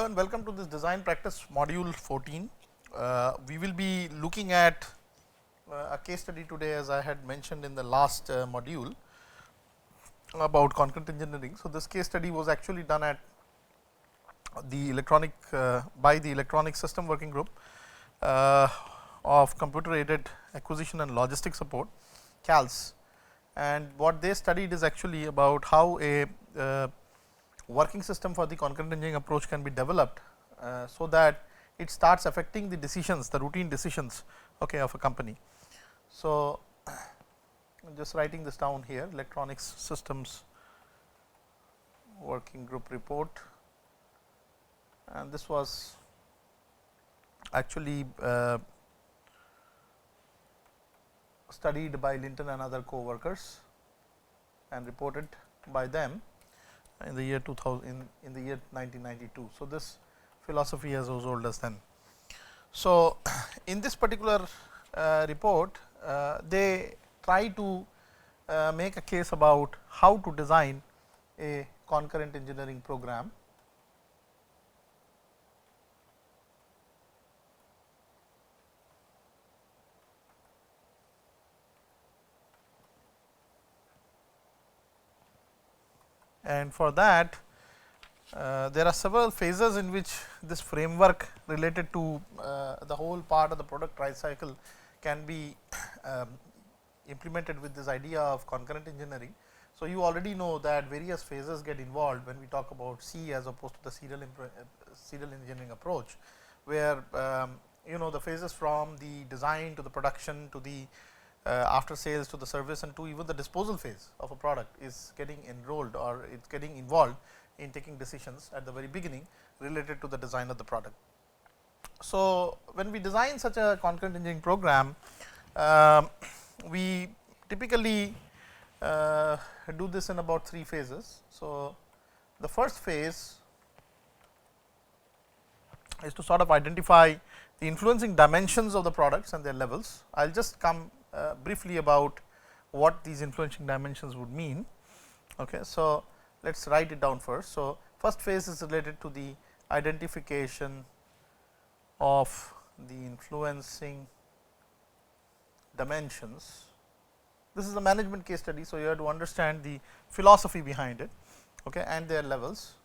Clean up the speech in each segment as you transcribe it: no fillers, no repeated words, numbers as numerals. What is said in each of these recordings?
and welcome to this design practice module 14. We will be looking at a case study today, as I had mentioned in the last module about concurrent engineering. So, this case study was actually done at the electronic by the electronic system working group of computer aided acquisition and logistics support, CALS, and what they studied is actually about how a working system for the concurrent engineering approach can be developed, so that it starts affecting the decisions, the routine decisions, okay, of a company. So, I am just writing this down here, electronics systems working group report, and this was actually studied by Linton and other co-workers and reported by them in the year 2000, in the year 1992. So, this philosophy is as old as then. So, in this particular report, they try to make a case about how to design a concurrent engineering program. And for that, there are several phases in which this framework related to the whole part of the product life cycle can be implemented with this idea of concurrent engineering. So, you already know that various phases get involved when we talk about C as opposed to the serial engineering approach, where the phases from the design to the production to the after sales to the service and to even the disposal phase of a product is getting enrolled, or it is getting involved in taking decisions at the very beginning related to the design of the product. So, when we design such a concurrent engineering program, we typically do this in about 3 phases. So, the first phase is to sort of identify the influencing dimensions of the products and their levels. I will just come briefly about what these influencing dimensions would mean. Okay. So, let us write it down first. So, first phase is related to the identification of the influencing dimensions. This is a management case study. So, you have to understand the philosophy behind it, okay, and their levels.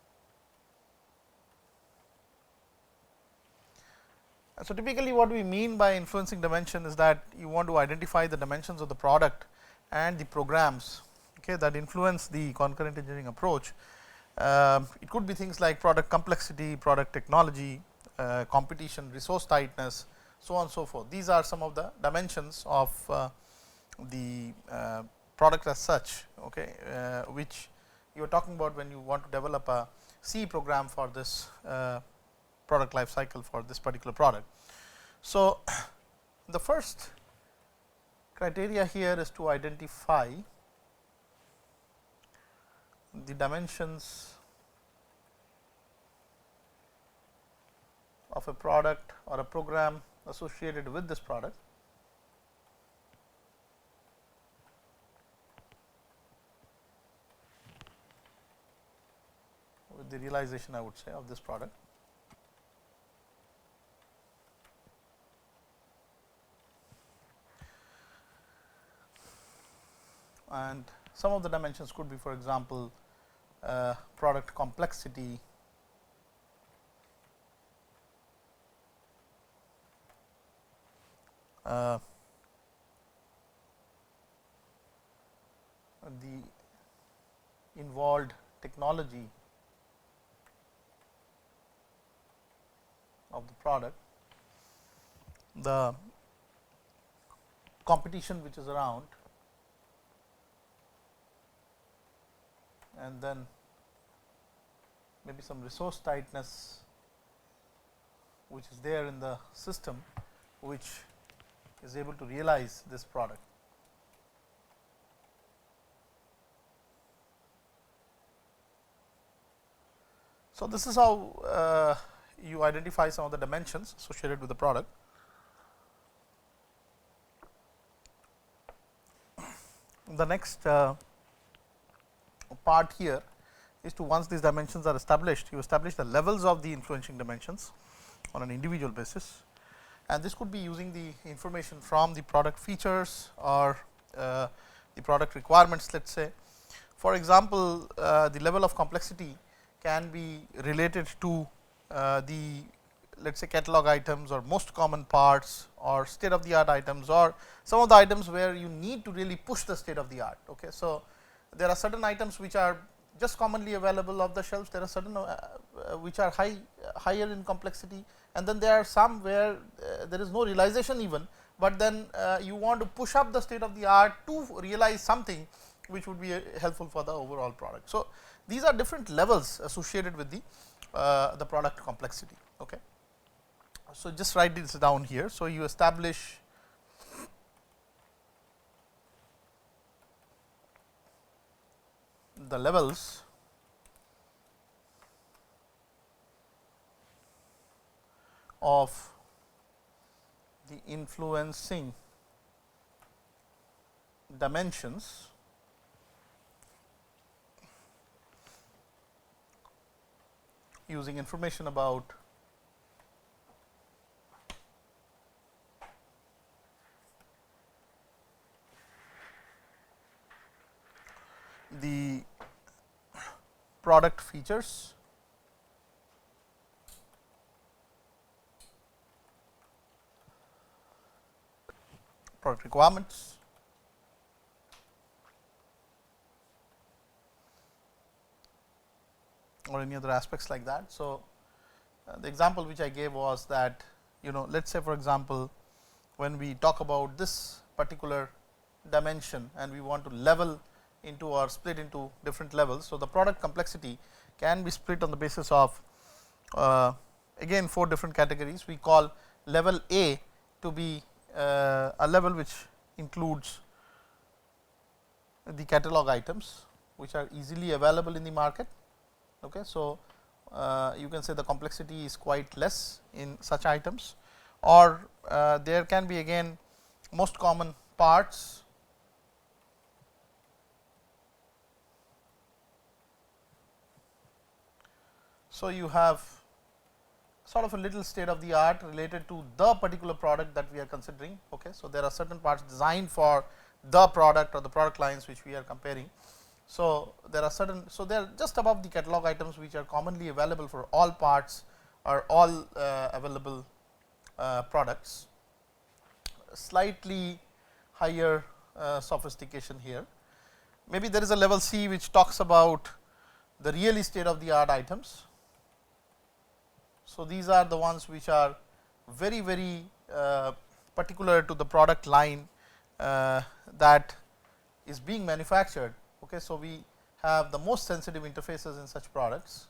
So, typically what we mean by influencing dimension is that you want to identify the dimensions of the product and the programs, okay, that influence the concurrent engineering approach. It could be things like product complexity, product technology, competition, resource tightness, so on and so forth. These are some of the dimensions of the product as such, okay, which you are talking about when you want to develop a C program for this product life cycle for this particular product. So, the first criteria here is to identify the dimensions of a product or a program associated with this product. With the realization, I would say, of this product. And some of the dimensions could be, for example, product complexity, the involved technology of the product, the competition which is around, and then maybe some resource tightness which is there in the system, which is able to realize this product. So, this is how you identify some of the dimensions associated with the product. The next part here is to, once these dimensions are established, you establish the levels of the influencing dimensions on an individual basis, and this could be using the information from the product features or the product requirements, let us say. For example, the level of complexity can be related to the, let us say, catalog items or most common parts or state of the art items, or some of the items where you need to really push the state of the art. Okay. So, there are certain items which are just commonly available off the shelves, there are certain which are higher in complexity, and then there are some where there is no realization even, but then you want to push up the state of the art to realize something which would be helpful for the overall product. So, these are different levels associated with the product complexity. Okay. So, just write this down here. So, you establish the levels of the influencing dimensions using information about the product features, product requirements, or any other aspects like that. So, the example which I gave was that, let us say, for example, when we talk about this particular dimension and we want to level into or split into different levels. So, the product complexity can be split on the basis of again 4 different categories. We call level A to be a level which includes the catalog items which are easily available in the market. Okay. So, you can say the complexity is quite less in such items, or there can be again most common parts. So, you have sort of a little state of the art related to the particular product that we are considering. Okay. So, there are certain parts designed for the product or the product lines which we are comparing. So, there are certain, so they are just above the catalog items which are commonly available for all parts or all available products, slightly higher sophistication here. Maybe there is a level C which talks about the really state of the art items. So, these are the ones which are very, very particular to the product line that is being manufactured. Okay. So, we have the most sensitive interfaces in such products.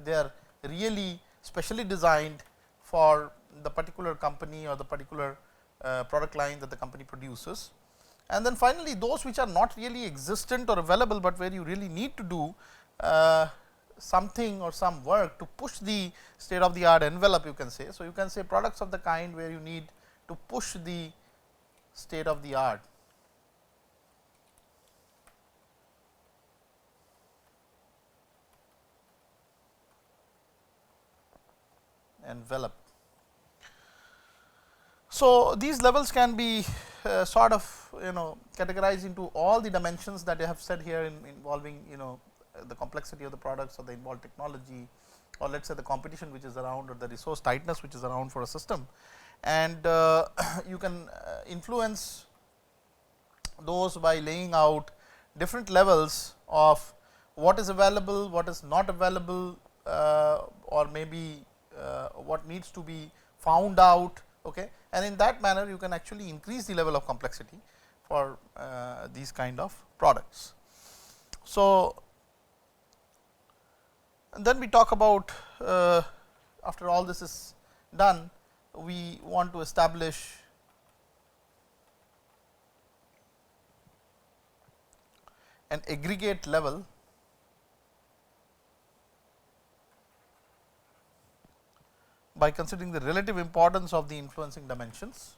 They are really specially designed for the particular company or the particular product line that the company produces. And then finally, those which are not really existent or available, but where you really need to do something or some work to push the state of the art envelope, you can say. So, you can say products of the kind where you need to push the state of the art envelope. So, these levels can be sort of categorized into all the dimensions that I have said here involving the complexity of the products or the involved technology, or let us say the competition which is around or the resource tightness which is around for a system. And you can influence those by laying out different levels of what is available, what is not available, or maybe what needs to be found out. Okay. And in that manner you can actually increase the level of complexity for these kind of products. So, and then we talk about after all this is done, we want to establish an aggregate level by considering the relative importance of the influencing dimensions.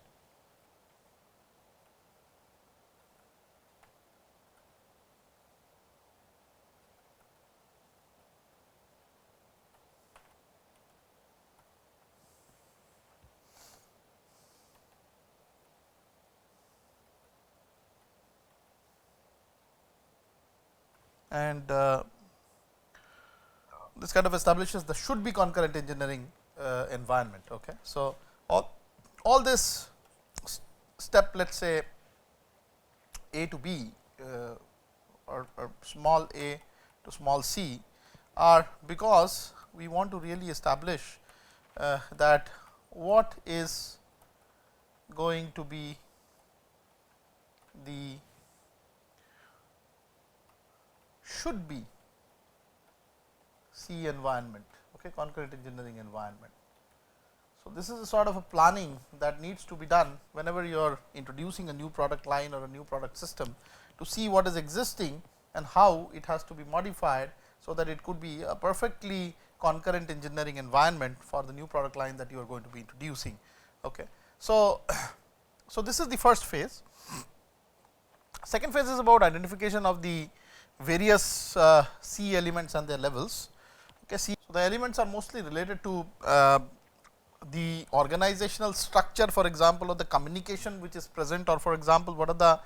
and this kind of establishes the should be concurrent engineering environment. Okay. So, all this step, let us say A to B or small a to small c, are because we want to really establish that what is going to be the should be C environment, okay, concurrent engineering environment. So, this is a sort of a planning that needs to be done whenever you are introducing a new product line or a new product system, to see what is existing and how it has to be modified, so that it could be a perfectly concurrent engineering environment for the new product line that you are going to be introducing. Okay. So, this is the first phase. Second phase is about identification of the various C elements and their levels. Okay. So, the elements are mostly related to the organizational structure, for example, or the communication which is present, or for example, what are the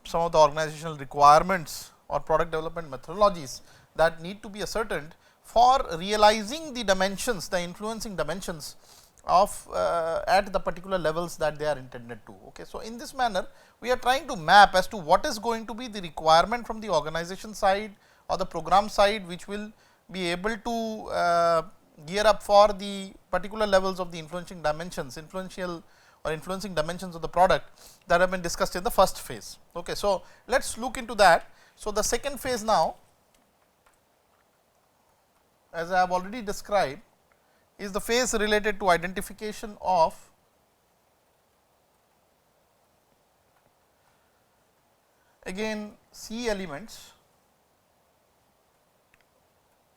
some of the organizational requirements or product development methodologies that need to be ascertained for realizing the dimensions, the influencing dimensions of at the particular levels that they are intended to. Okay. So, in this manner, we are trying to map as to what is going to be the requirement from the organization side or the program side, which will be able to gear up for the particular levels of the influencing dimensions, influential or influencing dimensions of the product that have been discussed in the first phase. Okay. So, let us look into that. So, the second phase now, as I have already described, is the phase related to identification of again C elements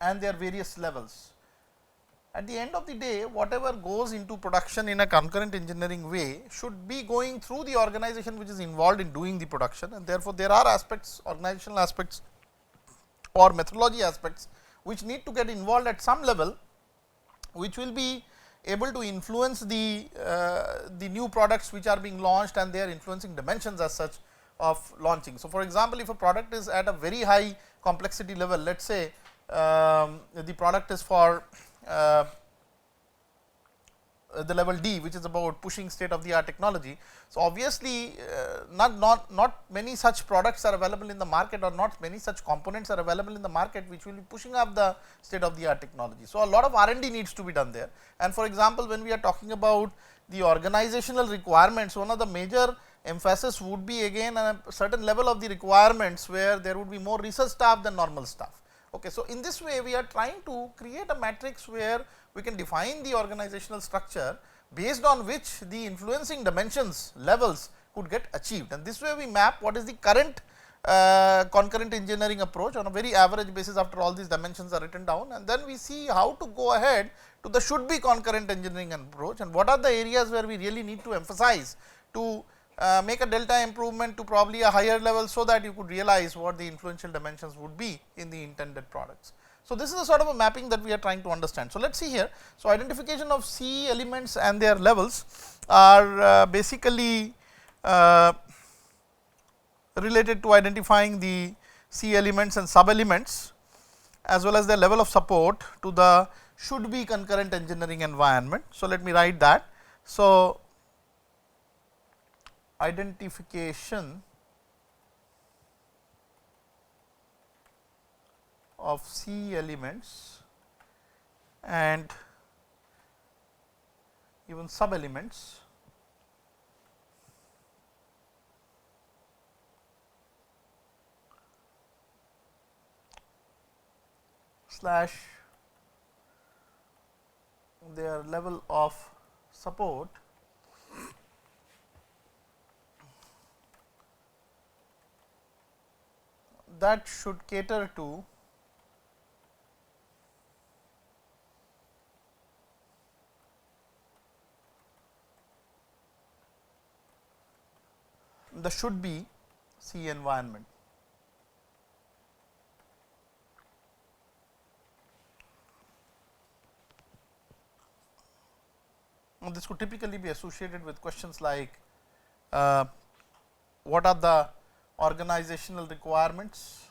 and their various levels. At the end of the day, whatever goes into production in a concurrent engineering way should be going through the organization which is involved in doing the production, and therefore, there are aspects, organizational aspects or methodology aspects, which need to get involved at some level, which will be able to influence the new products which are being launched and their influencing dimensions as such of launching. So, for example, if a product is at a very high complexity level, let us say the product is for the level D, which is about pushing state of the art technology. So, obviously, not many such products are available in the market, or not many such components are available in the market, which will be pushing up the state of the art technology. So, a lot of R&D needs to be done there. And for example, when we are talking about the organizational requirements, one of the major emphasis would be again a certain level of the requirements, where there would be more research staff than normal staff. Okay. So, in this way, we are trying to create a matrix where we can define the organizational structure based on which the influencing dimensions levels could get achieved, and this way we map what is the current concurrent engineering approach on a very average basis after all these dimensions are written down, and then we see how to go ahead to the should be concurrent engineering approach, and what are the areas where we really need to emphasize to make a delta improvement to probably a higher level, so that you could realize what the influential dimensions would be in the intended products. So, this is a sort of a mapping that we are trying to understand. So, let us see here. So, identification of C elements and their levels are basically related to identifying the C elements and sub elements, as well as the level of support to the should be concurrent engineering environment. So, let me write that. So, identification of C elements and even sub elements slash their level of support that should cater to the should be C environment. Now, this could typically be associated with questions like what are the organizational requirements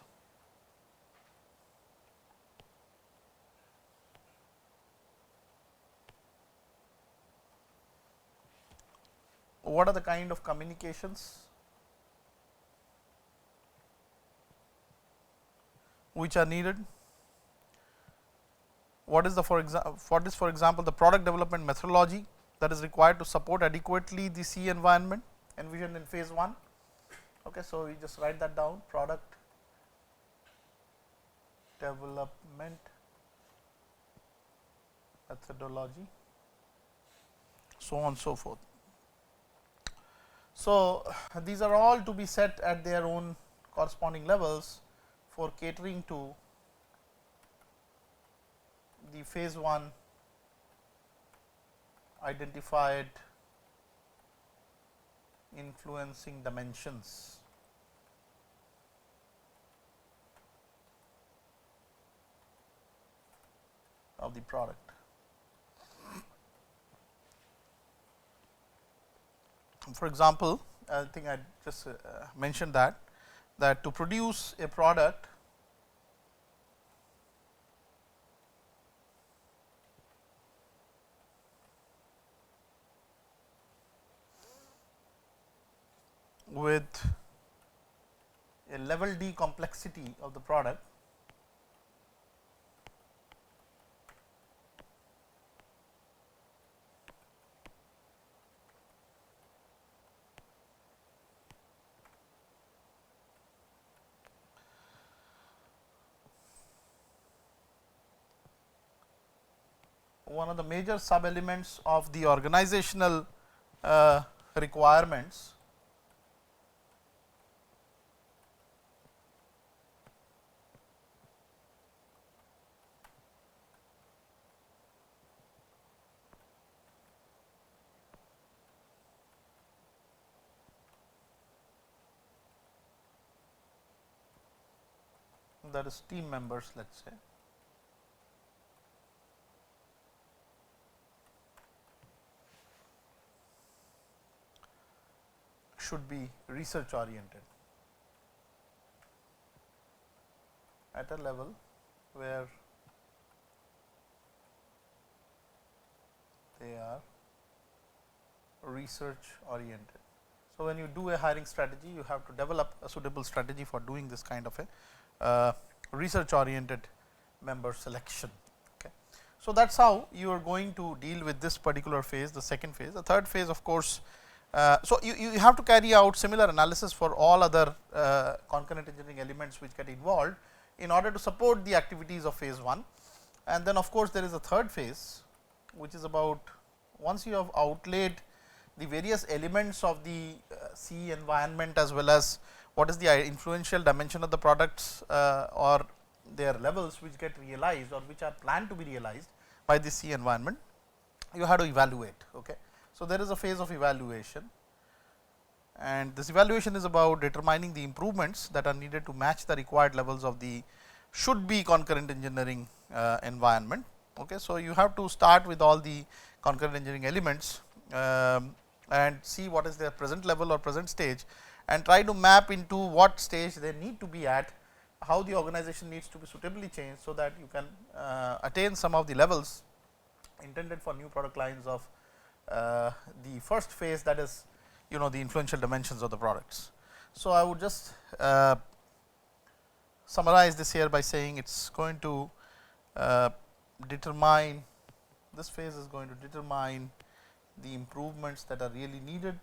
what are the kind of communications which are needed? What is the for example the product development methodology that is required to support adequately the C environment envisioned in phase 1. Okay, so we just write that down, product development methodology, so on and so forth. So, these are all to be set at their own corresponding levels for catering to the phase 1 identified influencing dimensions of the product. For example, I think I just mentioned that to produce a product, with a level D complexity of the product, one of the major sub elements of the organizational requirements that is team members, let us say, should be research oriented at a level where they are research oriented. So, when you do a hiring strategy, you have to develop a suitable strategy for doing this kind of a research oriented member selection. Okay. So, that is how you are going to deal with this particular phase, the second phase. The third phase, of course, so you have to carry out similar analysis for all other concurrent engineering elements which get involved in order to support the activities of phase 1. And then of course, there is a third phase, which is about once you have outlaid the various elements of the C environment, as well as what is the influential dimension of the products or their levels which get realized or which are planned to be realized by the C environment, you have to evaluate. Okay. So, there is a phase of evaluation, and this evaluation is about determining the improvements that are needed to match the required levels of the should be concurrent engineering environment. Okay. So, you have to start with all the concurrent engineering elements and see what is their present level or present stage, and try to map into what stage they need to be at, how the organization needs to be suitably changed, so that you can attain some of the levels intended for new product lines of the first phase, that is the influential dimensions of the products. So, I would just summarize this here by saying it is going to determine, this phase is going to determine the improvements that are really needed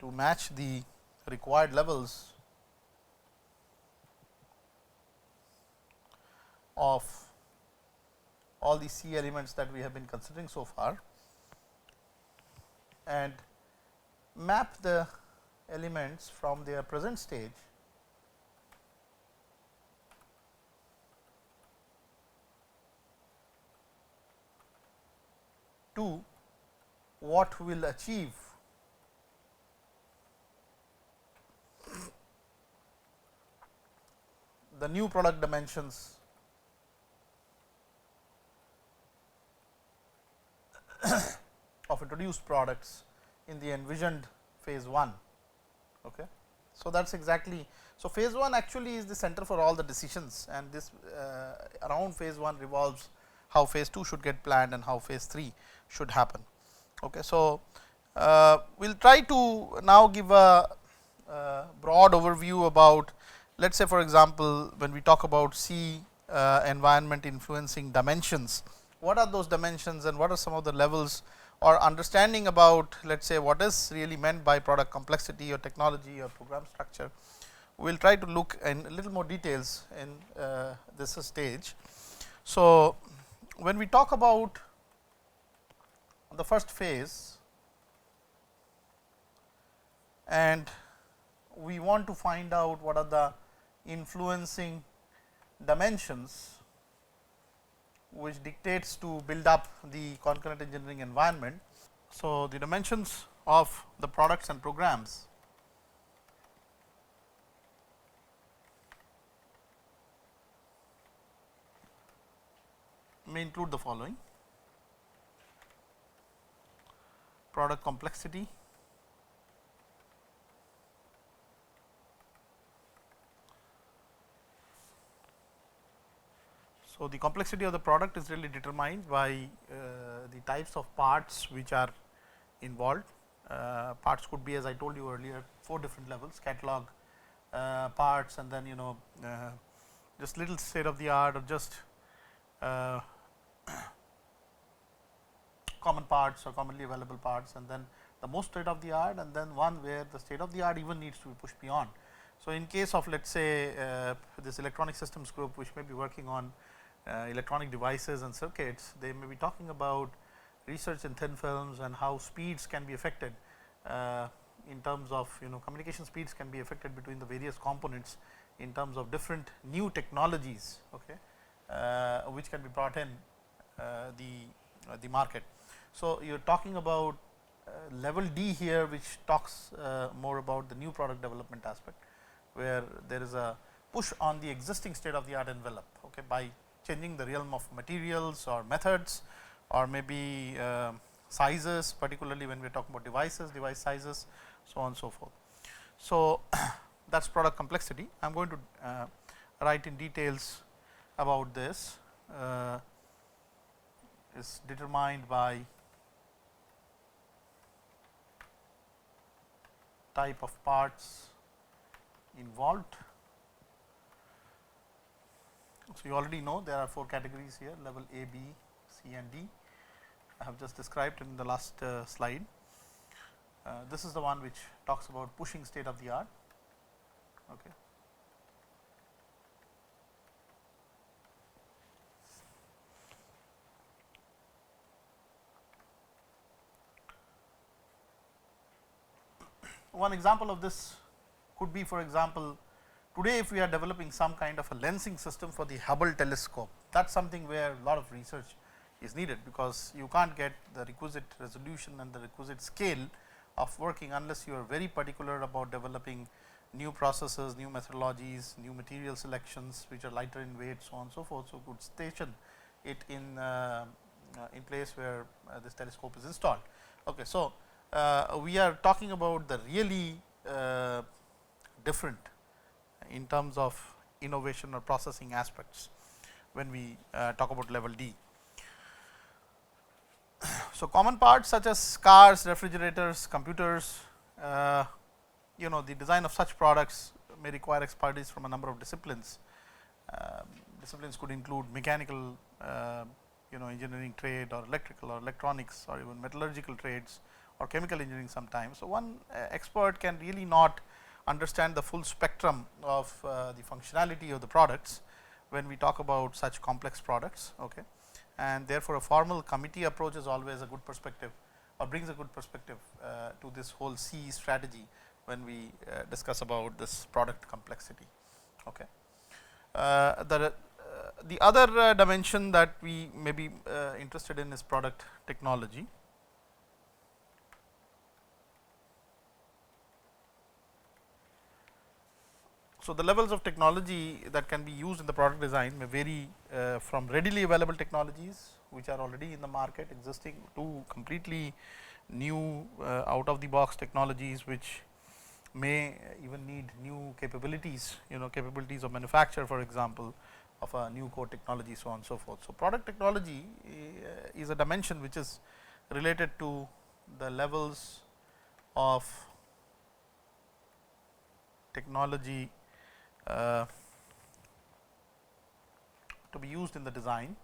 to match the required levels of all the C elements that we have been considering so far, and map the elements from their present stage to what will achieve the new product dimensions of introduced products in the envisioned phase 1. Okay. So, that is exactly. So, phase 1 actually is the center for all the decisions, and this around phase 1 revolves how phase 2 should get planned and how phase 3 should happen. Okay. So, we will try to now give a broad overview about, let us say for example, when we talk about C environment influencing dimensions, what are those dimensions and what are some of the levels, or understanding about, let us say, what is really meant by product complexity or technology or program structure. We will try to look in a little more details in this stage. So, when we talk about the first phase and we want to find out what are the influencing dimensions which dictates to build up the concurrent engineering environment. So, the dimensions of the products and programs may include the following: product complexity, so the complexity of the product is really determined by the types of parts which are involved. Parts could be, as I told you earlier, 4 different levels: catalog parts, and then just little state of the art, or just common parts or commonly available parts, and then the most state of the art, and then one where the state of the art even needs to be pushed beyond. So, in case of, let us say this electronic systems group, which may be working on electronic devices and circuits, they may be talking about research in thin films and how speeds can be affected in terms of communication speeds can be affected between the various components in terms of different new technologies, okay, which can be brought in the market. So, you are talking about level D here, which talks more about the new product development aspect, where there is a push on the existing state of the art envelope, okay, by changing the realm of materials or methods, or maybe sizes, particularly when we are talking about devices, device sizes, so on and so forth. So, that is product complexity. I am going to write in details about this. Is determined by type of parts involved. So, you already know there are 4 categories here: level A, B, C and D. I have just described in the last slide. This is the one which talks about pushing state of the art. Okay. One example of this could be, for example, today if we are developing some kind of a lensing system for the Hubble telescope, that is something where a lot of research is needed, because you can't get the requisite resolution and the requisite scale of working unless you are very particular about developing new processes, new methodologies, new material selections which are lighter in weight, so on and so forth. So, could station it in place where this telescope is installed. Okay. So, we are talking about the really different in terms of innovation or processing aspects when we talk about level D. So, common parts such as cars, refrigerators, computers, the design of such products may require expertise from a number of disciplines. Disciplines could include mechanical, engineering trade, or electrical or electronics, or even metallurgical trades, or chemical engineering sometimes. So, one expert can really not understand the full spectrum of the functionality of the products when we talk about such complex products, okay. And therefore, a formal committee approach is always a good perspective, or brings a good perspective to this whole C strategy when we discuss about this product complexity, okay. The other dimension that we may be interested in is product technology. So, the levels of technology that can be used in the product design may vary from readily available technologies which are already in the market existing, to completely new out of the box technologies which may even need new capabilities, capabilities of manufacture, for example, of a new core technology, so on and so forth. So, product technology is a dimension which is related to the levels of technology to be used in the design.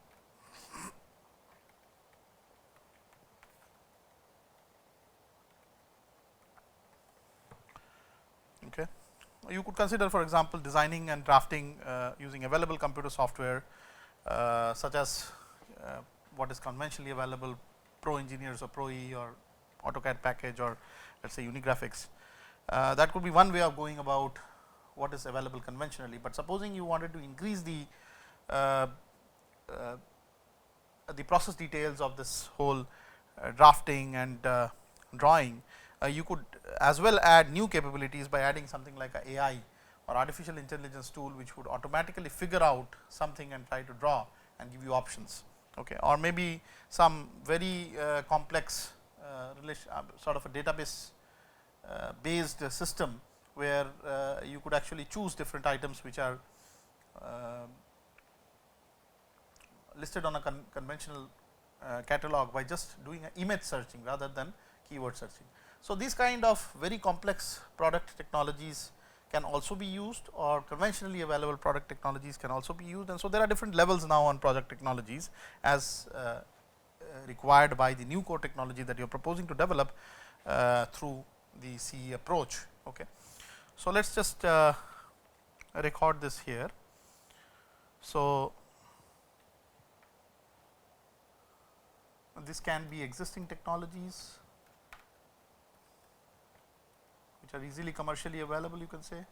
Okay. You could consider, for example, designing and drafting using available computer software such as what is conventionally available, Pro Engineers or Pro E or AutoCAD package, or let us say Unigraphics. That could be one way of going about what is available conventionally, but supposing you wanted to increase the process details of this whole drafting and drawing, you could as well add new capabilities by adding something like a AI or artificial intelligence tool, which would automatically figure out something and try to draw and give you options, okay. Or maybe some very complex sort of a database based system, where you could actually choose different items which are listed on a conventional catalog by just doing an image searching rather than keyword searching. So, these kind of very complex product technologies can also be used, or conventionally available product technologies can also be used, and so there are different levels now on project technologies as required by the new core technology that you are proposing to develop through the CE approach. Okay. So, let us just record this here. So, this can be existing technologies which are easily commercially available, you can say.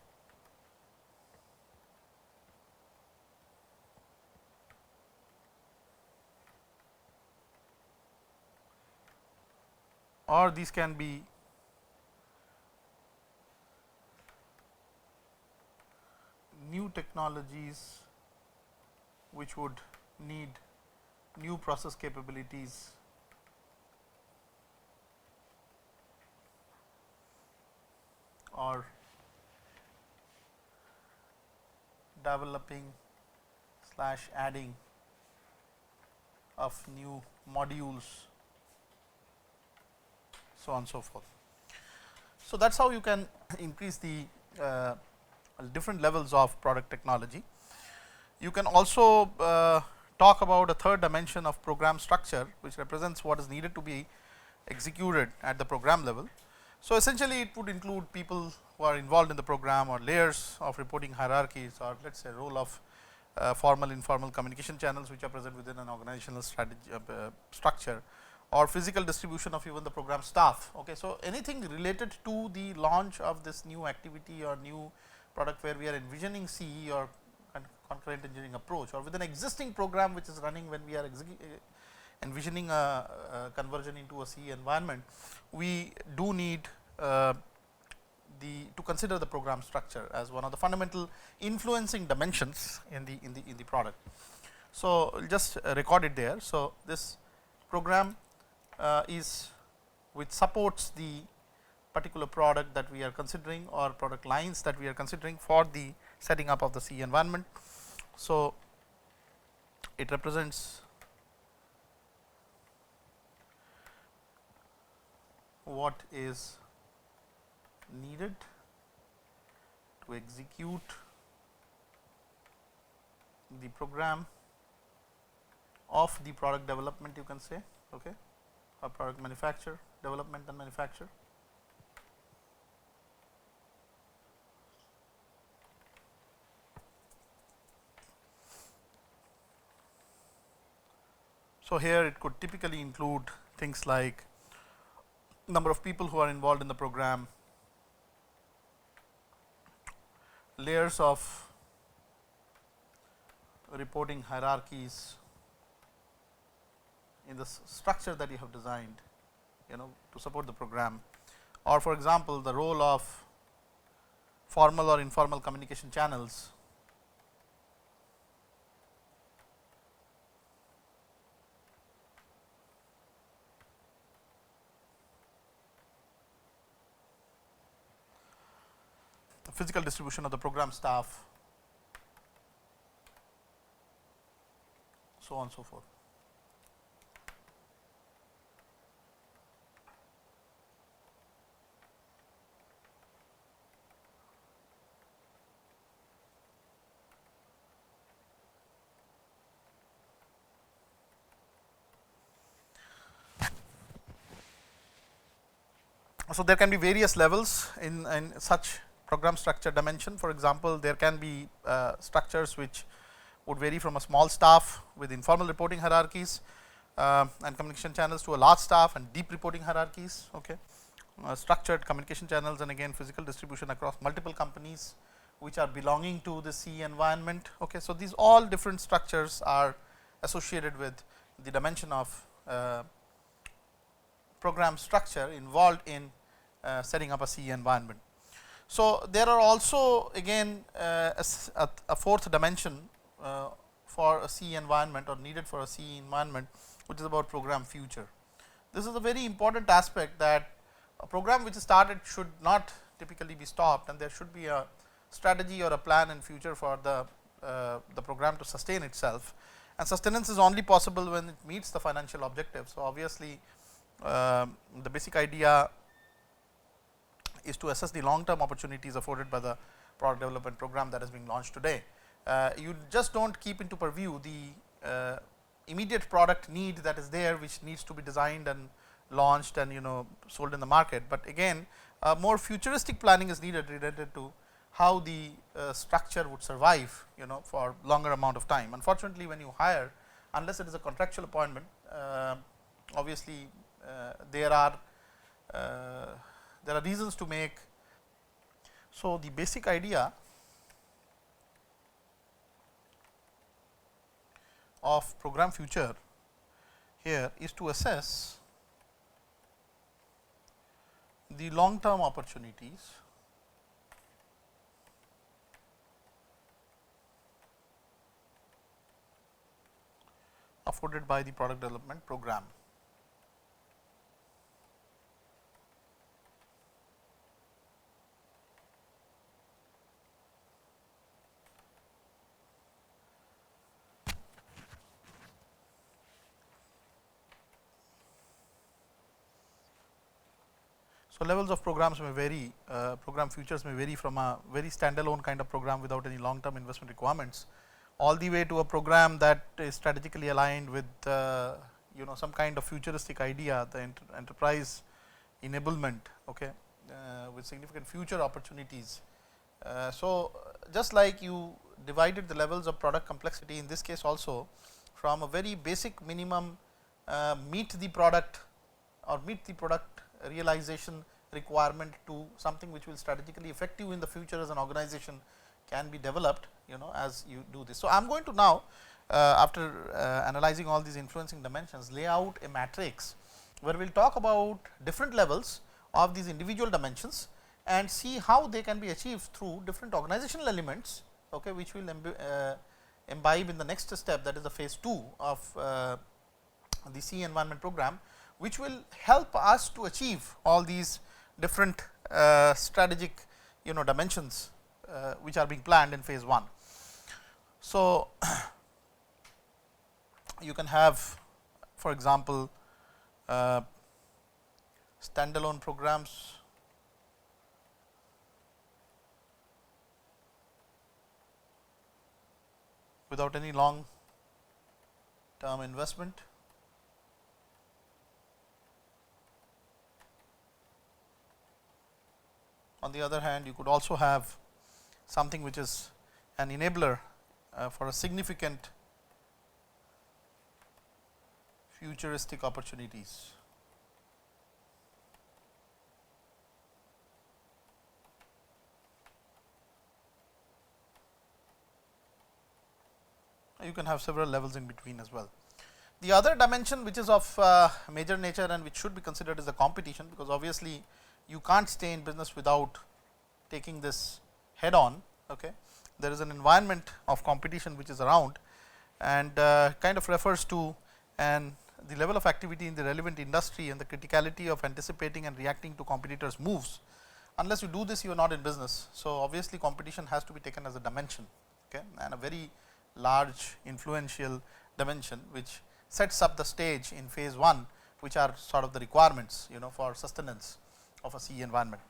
Or these can be new technologies which would need new process capabilities or developing / adding of new modules, so on and so forth. So, that is how you can increase the different levels of product technology. You can also talk about a third dimension of program structure, which represents what is needed to be executed at the program level. So, essentially it would include people who are involved in the program, or layers of reporting hierarchies, or let us say role of formal informal communication channels which are present within an organizational strategy structure, or physical distribution of even the program staff. Okay. So, anything related to the launch of this new activity or new product, where we are envisioning CE or concurrent engineering approach, or with an existing program which is running when we are envisioning a conversion into a CE environment, we do need to consider the program structure as one of the fundamental influencing dimensions in the product. So, we will just record it there. So, this program is which supports the particular product that we are considering, or product lines that we are considering for the setting up of the CE environment. So, it represents what is needed to execute the program of the product development, you can say, okay, or product manufacture, development and manufacture. So, here it could typically include things like number of people who are involved in the program, layers of reporting hierarchies in the structure that you have designed, to support the program, or for example, the role of formal or informal communication channels, physical distribution of the program staff, so on and so forth. So, there can be various levels in such program structure dimension. For example, there can be structures which would vary from a small staff with informal reporting hierarchies and communication channels to a large staff and deep reporting hierarchies. Okay. Structured communication channels and again physical distribution across multiple companies which are belonging to the CE environment. Okay. So, these all different structures are associated with the dimension of program structure involved in setting up a CE environment. So, there are also again a fourth dimension for a CE environment or needed for a CE environment, which is about program future. This is a very important aspect, that a program which is started should not typically be stopped, and there should be a strategy or a plan in future for the program to sustain itself, and sustenance is only possible when it meets the financial objectives. So, obviously, the basic idea is to assess the long term opportunities afforded by the product development program that is being launched today. You just do not keep into purview the immediate product need that is there, which needs to be designed and launched and sold in the market, but again more futuristic planning is needed related to how the structure would survive for longer amount of time. Unfortunately, when you hire, unless it is a contractual appointment, obviously there are reasons to make. So, the basic idea of program future here is to assess the long term opportunities afforded by the product development program. So, levels of programs may vary, program futures may vary from a very standalone kind of program without any long term investment requirements, all the way to a program that is strategically aligned with some kind of futuristic idea, the enterprise enablement, okay, with significant future opportunities. So, just like you divided the levels of product complexity, in this case also from a very basic minimum meet the product or meet the product realization requirement to something which will strategically effective in the future as an organization can be developed as you do this. So, I am going to now after analyzing all these influencing dimensions, lay out a matrix where we will talk about different levels of these individual dimensions and see how they can be achieved through different organizational elements, okay, which will imbibe in the next step, that is the phase 2 of the CE environment program, which will help us to achieve all these different strategic dimensions which are being planned in phase 1. So, you can have, for example, standalone programs without any long term investment. On the other hand, you could also have something which is an enabler for a significant futuristic opportunities. You can have several levels in between as well. The other dimension which is of major nature and which should be considered is the competition, because obviously you can't stay in business without taking this head on. Okay. There is an environment of competition which is around and kind of refers to the level of activity in the relevant industry and the criticality of anticipating and reacting to competitors' moves unless you do this, you are not in business. So, obviously competition has to be taken as a dimension, okay, and a very large influential dimension, which sets up the stage in phase 1, which are sort of the requirements, you know, for sustenance of a CE environment.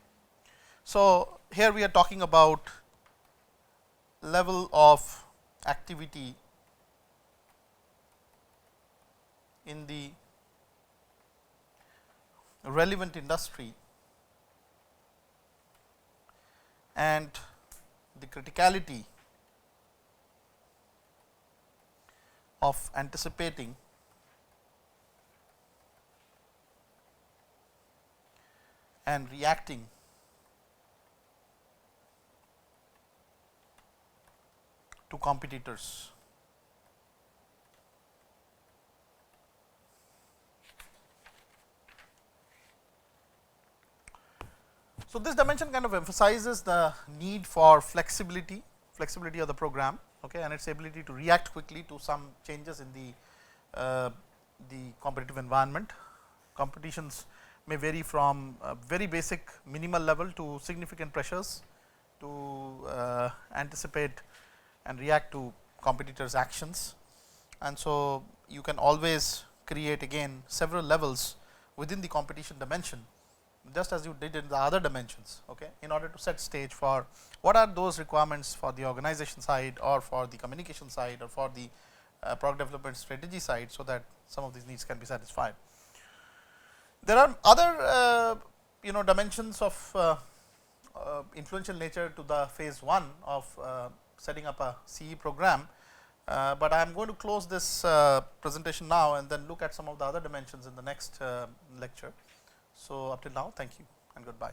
So, here we are talking about level of activity in the relevant industry and the criticality of anticipating and reacting to competitors. So, this dimension kind of emphasizes the need for flexibility of the program, okay, and its ability to react quickly to some changes in the competitive environment. Competitions may vary from very basic minimal level to significant pressures to anticipate and react to competitors' actions. And so, you can always create again several levels within the competition dimension, just as you did in the other dimensions, okay, in order to set stage for what are those requirements for the organization side or for the communication side or for the product development strategy side, so that some of these needs can be satisfied. There are other you know, dimensions of influential nature to the phase 1 of setting up a CE program, but I am going to close this presentation now and then look at some of the other dimensions in the next lecture. So, up till now, thank you and goodbye.